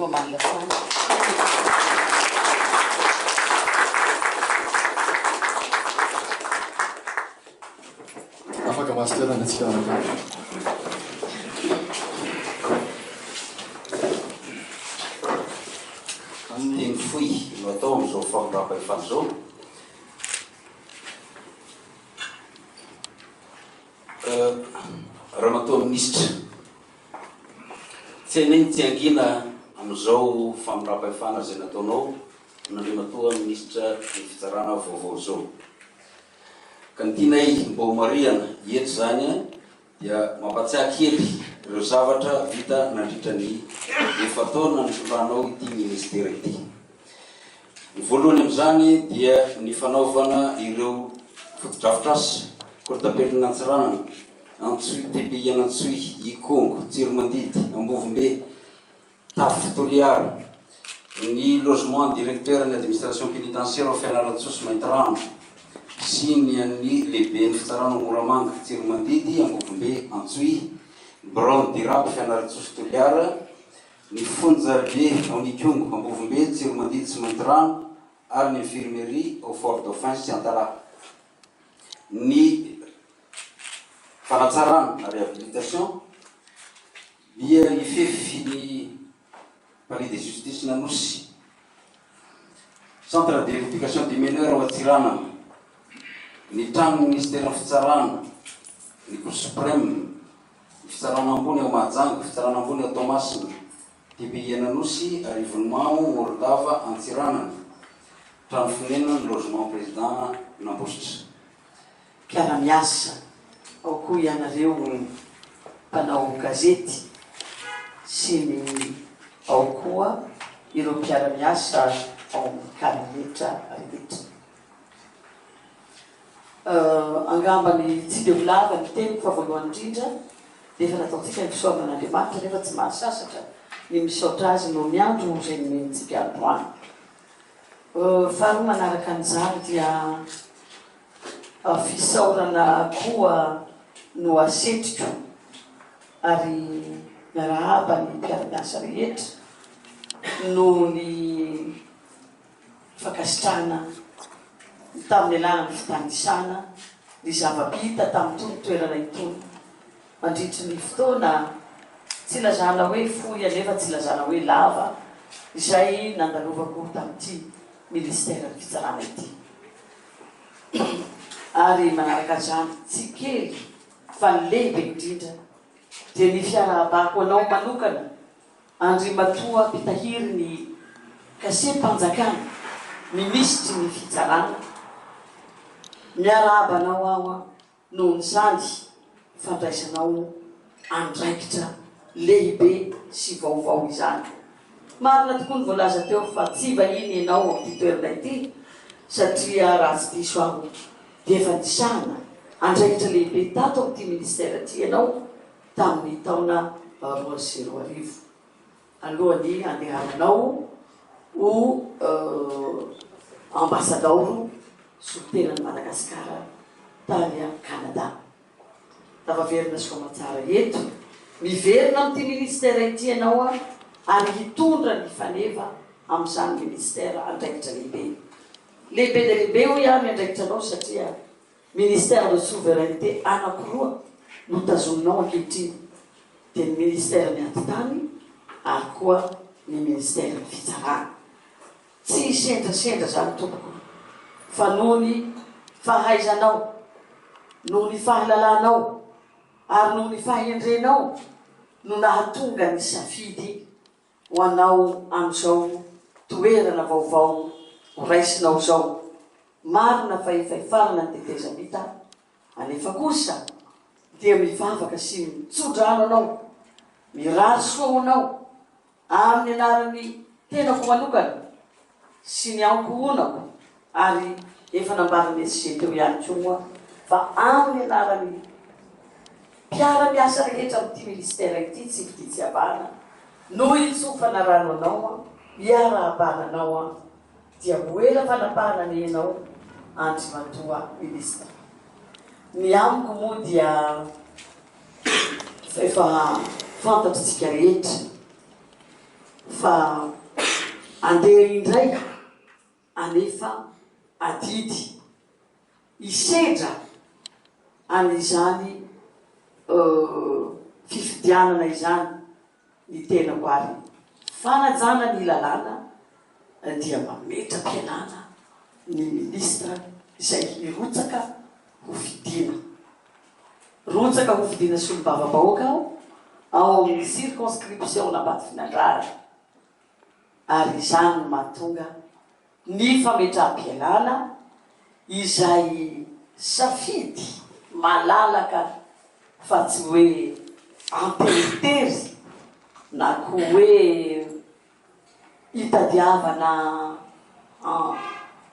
tua mandação. Afaka master antsika amin'ny foy no atao amin'izao famorapahefana zao raha matoa minisitra tsy aneny tsy angina amin'izao famorapahefana zay nataonao nandre matoa minisitra ny fitsarana vaovao zao ka ny tianay mbo mariana eto zany dia mampatsiahy kely ireo zavatra vita nandritra ny efa taona nitondrahanao ity ministera ity. Ny voalohany amin'izany dia ny fanaovana ireo fotodrafitrasa kortapelina Antsiranana, Antsohy, TPI Antsohy, Ikongo, Tsiromandidy, Ambovombe, Tafy Toliara, ny logement directeur ny administration pénitentiaire au Fianarantsoa Maintirano sy ny an'ny lehibe ny fitsarana Moramanga, Tsiromandidy, Ambovombe, Antsohy, Brown Dirab, Fianarantsoa Toliara, ny Fonjaribe ao Nikongo, Ambovombe, Tsiromandidy sy Maintirano ary ny infirmerie au Fort Dauphin sy Antala. Ny fanatsarana na réhabilitation dia ifefy ny palais de justice Nanosy, centre de rééducation des mineurs ao Atsiranana, ny trano ministère ny fitsarana, ny cour suprême, ny fitsarana ambony ao Mahajanga, fitsarana ambony ao Tomasina, TPI Nanosy, Arivonimamo, Morodava, Antsiranana, trano fonenana ny logement président Nambositra. Mpiara-miasa ao koa ianareo mpanao gazety sy ny ao koa ireo mpiara-miasa ao karinetra rehetra. Angambany tsy dia volava ny teniko fa voalohany indrindra dia efa nataontsika ny fisoavan'Andriamanitra nefa tsy mahasasatra ny misaotra azy no miandro izay nomentsika androany. Faharoa manaraka an'izany dia fisaorana koa no asetriko ary miarahaba ny mpiara-miasa rehetra no ny fakasitrahana tamin'ny alalany fitandrisana ny zava-bita tamin'itony toerana itony mandritry ny fotoana tsy lazana hoe fohy anefa tsy lazana hoe lava izay nandalovako tamin'ity ministère ny fitsarana ity. Ary manaraka zany tsy kely fa ny lehibe indrindra dia ny fiarahabako anao manokana Andry Matoa mpitahiry ny kase-panjakana ministry ny fitsarana miarahabanao aho noho n'izany fandraisanao andraikitra lehibe sy vaovao izany. Marina tokoa ny voalaza teo fa tsy vahiny ianao amin'ny toerana ity satria raha tsy diso aho dia efa nisana andraikitra lehibe tato amin'ity ministère ity ianao tamin'ny taona 2020 alohan'ny andehananao ho ambassadeur soltenan'ny Madagasikara tany a Canada. Tavaverina soamatsara eto miverina amin'ity ministère ity ianao ary hitondra ny faneva amin'izany ministère andraikitra lehibe. Lehibe dia lehibe ho ihany andraikitra anao satria ministère de souveraineté anankiroa no tazoninao ankehitriny dia ny ministère ny antitany ary koa ny ministère ny fitsarana. Tsy sendrasendra zany tompoko fa noho ny fahaizanao, noho ny fahalalanao ary noho ny fahendrenao no nahatonga ny safidy ho anao amin'izao toerana vaovao ho raisinao zao. Marina fa efa hifarana ny tetezam-bita anefa kosa dia mivavaka sy mitsodrano anao, mirary soa anao amin'ny anaran'ny tenako manokana sy ny ankohonako ary efa nambarany SG teo ihany koa fa amin'ny anaran'ny mpiara-miasa rehetra amin'ity ministère ity tsy fititsiavana no itsofana rano anao miara-abananao dia moela fanapahana ny ianao Andry Matoa ministra. Ny amiko moa dia efa fantatritsika rehetra fa andeha indray anefa adidy isedra an'izany fifidianana izany ny tenako ary fanajana ny lalàna dia mametra-pialana ny ministra izay hirotsaka ho fidiana rotsaka ho fidiana solom-bava-bahoaka ao amin'ny circonscription Nambati Finandrara ary izany mahatonga ny fametra-pialana izay safidy malalaka fa tsy hoe anteritery na ko hoe hitadiavana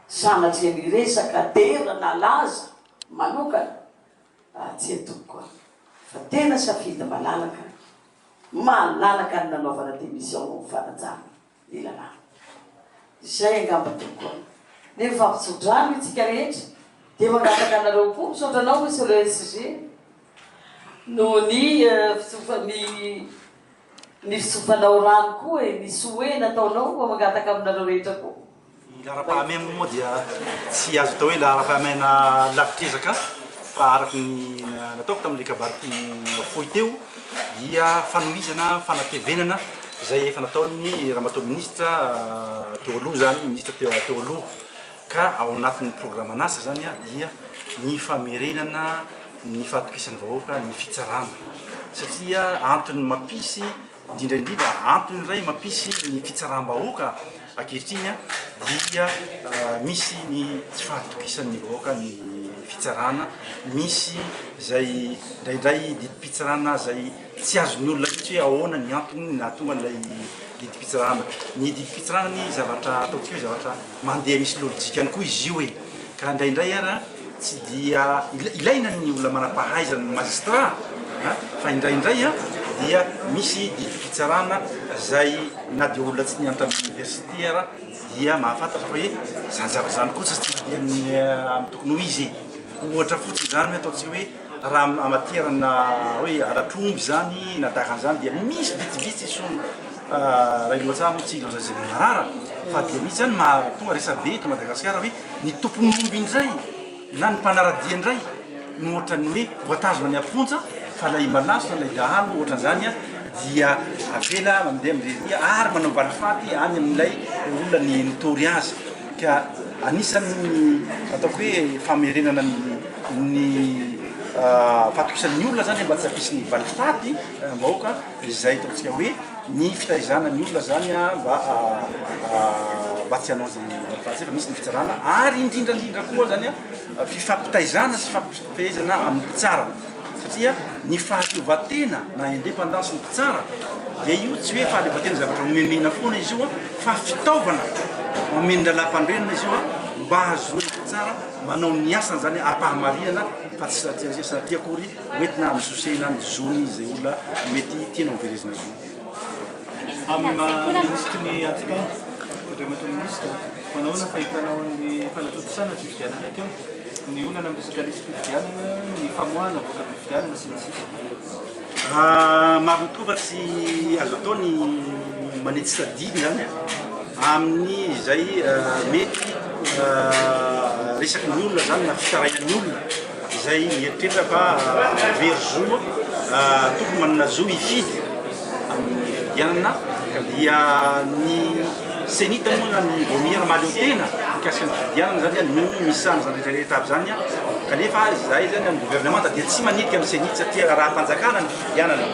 sanatry ny resaka tera na laza manokana tsy atoko koa fa tena safidy malalaka ny nanaovana démission fanajana ny lalàna izay angamba tokoa nefa fampitsodrano itsika rehetra dia mangataka anareo koa misotranao hoe sur le SG no ny fisofanao rano koa nisy hoe nataonao koa mangataka aminareo rehetra koa lara-pahamena moa dia tsy azo atao hoe lara-pahamena lavitrezaka fa araky ny nataoko tamin'ilay kabariky fohy teo dia fanohizana fanatevenana zay efa nataony ramatoa ministra teo aloha zany ministra teo aloha ka ao anatin'ny programme anasa zany dia ny famerenana ny fahatokisan'ny vahoaka ny fitsarana satria antony mampisy indrindraindrindra antony iray mampisy ny fitsaram-bahoaka ankehitriny dia misy ny tsy fahatokisan'ny vahoaka ny fitsarana misy zay indraindray didim-pitsarana zay tsy azony olona mihitsy hoe ahoana ny antony nahatonga an'ilay didim-pitsarana ny didim-pitsarana ny zavatra ataontsika hoe zavatra mandeha misy lojikany koa izy io hoe ka indraindray ara tsy dia ilaina ny olona manam-pahaizana ny magistrat fa indraindray dia misy didim-pitsarana zay na dia olona tsy nianta amin'ny université ara dia mahafantatra fa hoe zany zavazany koa tsy dia amin'ny tokony ho izy ohatra fotsiny zany hoe ataontsika hoe raha amatierana hoe alatromby zany na takan'izany dia misy vitsivitsy sony ray loatsamo tsy loza marara fa dia misy zany mahatonga resabe eto Madagasikara hoe ny tompon'omby indray na ny mpanaradia indray no ohatrany hoe voatazona ny amponja fa lay malasona lay dahalo ohatran'izany dia avela mandeha amin'reria ary manao valifaty any amin'ilay olona ny nitory azy ka anisan'ny ataoko hoe famerenana ny fahatokisan'ny olona zany mba tsy hampisy ny valifaty vahoaka izay ataontsika hoe ny fitaizana ny olona zany mba tsy hanao zay valifaty fa misy ny fitsarana ary indrindrandrindra koa zany fifampitaizana sy fampifehezana amin'ny mpitsara satria ny fahaleovatena na indépendance ny mpitsara dia io tsy hoe fahaleovatena zavatra momemena foana izy io fa fitaovana mameny lalam-pandrenana izy io mba azoe mpitsara manao ny asany zany apahamarinana fa tsy satria kory hoentina misosena ny zony zay olona mety tiana overezina zony amin'ny ministry ny antika ramatoa ministra manahoana fahitanao ny fanatotosana ny fifidianana teo ny olana amin'ny resaka resy fifidianana ny famoahana voaka ny fifidianana sy ny sisa maro tokoa fa tsy azo atao ny manety sadiny zany amin'ny zay mety resaky ny olona zany na fitarainan'ny olona izay mieritreritra fa verzo tokony manana zo ifidy amin'ny fifidianana ka dia ny senita moa ny vomiera maleo tena mikasika ny fifidianana zany no misany zany rehetrarehetra aby zany kanefa zay zany amin'ny gouvernemanta dia tsy manitika amin'ny senita satria raha mpanjakana ny fifidianana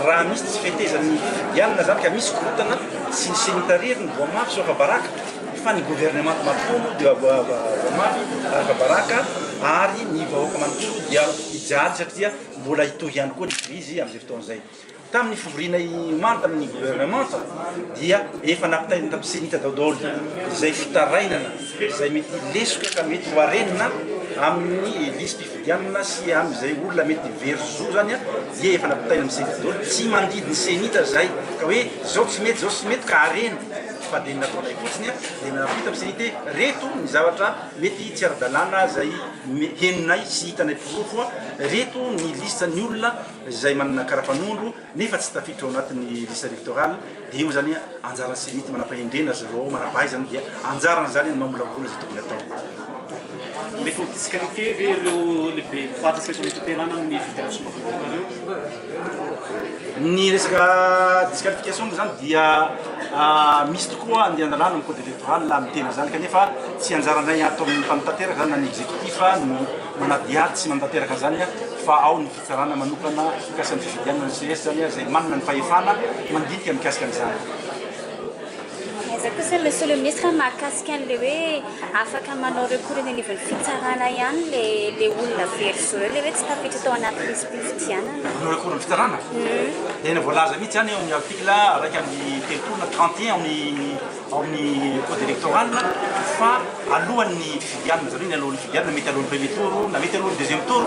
raha misy tsy fetezan'ny fifidianana zany ka misy korotana sy ny senita rery ny voamafy sofa baraka fa ny gouvernement matono dia voamafy araka baraka ary ny vahoaka manontolo dia hijaly satria mbola hitohy ihany koa ny krizy amin'izay fotoan'izay tamin'ny fivoriana maro tamin'ny gouvernement dia efa nampitaina tamin'ny senita daodolo izay fitarainana izay mety lesoka ka mety ho arenina amin'ny lisy mpifidianana sy amin'izay olona mety verzo zany dia efa nampitaina amin'ny senita daodolo tsy mandidy ny senita zay ka hoe zao tsy mety ka arena fahadenina ataonay fotsiny dia navita amin'izay hoe reto ny zavatra mety tsy ara-dalàna zay heninay sy hitanay pirofo reto ny lista ny olona zay manana karapanondro nefa tsy tafiditra ao anatin'ny lista électorale dia io zany anjara senity manam-pahendrena zareo manampahaizany dia anjarana zany ny mamolavola zay tokony atao. Le faut disqualifier ireo lehibe mpitatra eto ampitanterana amin'ny fédération footballareo. Ny resaka disqualification zany dia misy tokoa andeha andalana amin'ny code électoral mitena zany kanefa tsy anjaranay ato amin'ny mpanatanteraka zany na ny exécutif no manadiady sy manatanteraka zany fa ao ny fitsarana manokana mikasika ny fifidianana ny CS zany zay manana ny fahefana mandinika mikasika an'izany. Kosa monsieur le ministre mahakasika an'le hoe afaka manao recours eny anivon'ny fitsarana ihany le olona verso reo le hoe tsy tafiditra tao anaty listy fifidianana. Manao recours ny fitsarana? Tena voalaza mihitsy zany ao amin'ny article raiky amin'ny telopolo na 31 ao amin'ny code électoral fa alohan'ny fifidianana zany ny alohan'ny fifidianana mety alohan'ny premier tour na mety alohan'ny deuxième tour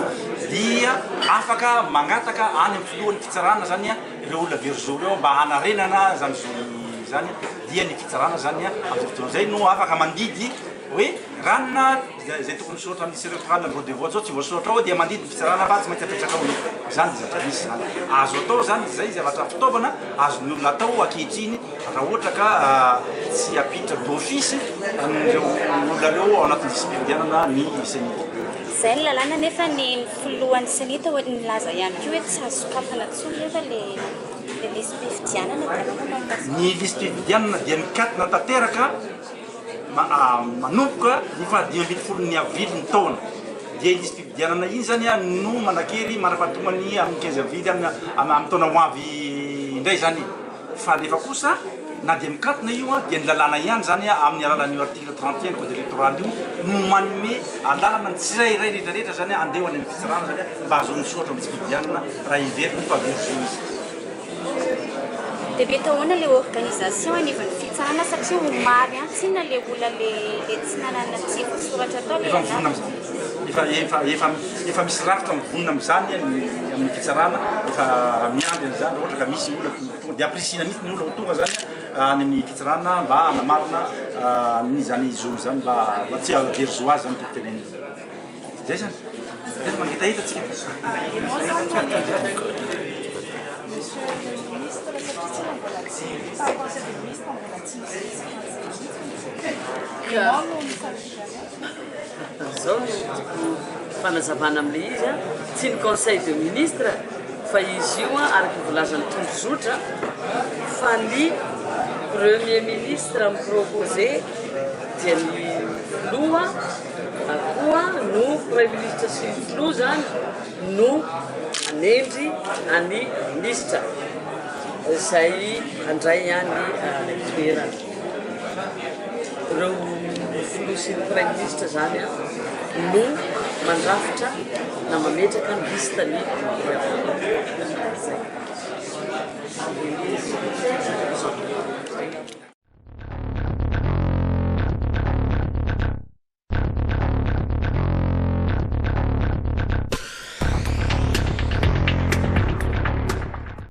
dia afaka mangataka any amin'ny filohan'ny fitsarana zany ireo olona verso reo mba hanarenana zany zany dia ny fitsarana zany amin'ny fotoana zay no afaka mandidy hoe ranona zay tokony soratra amin'ny liste électorale ny vote de vote zao tsy voasoratra ao dia mandidy ny fitsarana fa tsy maintsy apetraka ao zany zavatra misy zany azo atao zany zay zavatra fitaovana azony olona atao ankehitriny raha ohatra ka tsy apiditra d'office ireo olona reo ao anatin'ny liste fifidianana ny senity. Zay ny lalàna nefa ny filohan'ny senita hoe nilaza ihany koa hoe tsy azo sokafana tsony nefa le liste fifidianana ny liste fifidianana dia mikatona tanteraka manomboka ny fahadimy ny avrily ny taona dia liste fifidianana iny zany no manakery manapatomany amin'ny 15 avrily amin'ny taona ho avy indray zany fa nefa kosa na dia mikatona io dia ny lalàna ihany zany amin'ny alalan'io article 31 code électoral io no manome alalana ny tsirairay rehetrarehetra zany andeha ho any amin'ny fitsarana zany mba ahazoany soatra amin'ny fifidianana raha ivery fa verso izy. Dia mety ahoana le organisation anivon'ny fitsarana satria homary antsina le olona le tsy nanana tsy voasoratra tao efa misy rafitra mivonina amin'izany amin'ny fitsarana efa miandry an'izany ohatra ka misy olona tonga dia appréciena mihitsy ny olona tonga zany any amin'ny fitsarana mba hanamarina ny zany zolo zany mba tsy versoise zany toteneny zay zany zay mangitahita tsika. Zao no fanazavana amin'le izy tsy ny conseil de ministre fa izy io araky volazan'ny tombozotra fa ny premier ministre miproposé dia ny loha koa no premier ministre sy filoha zany no anendry any ministre zay andray ihany toerana ireo filoha sy ny premier ministre zany no mandrafitra na mametraka ny listany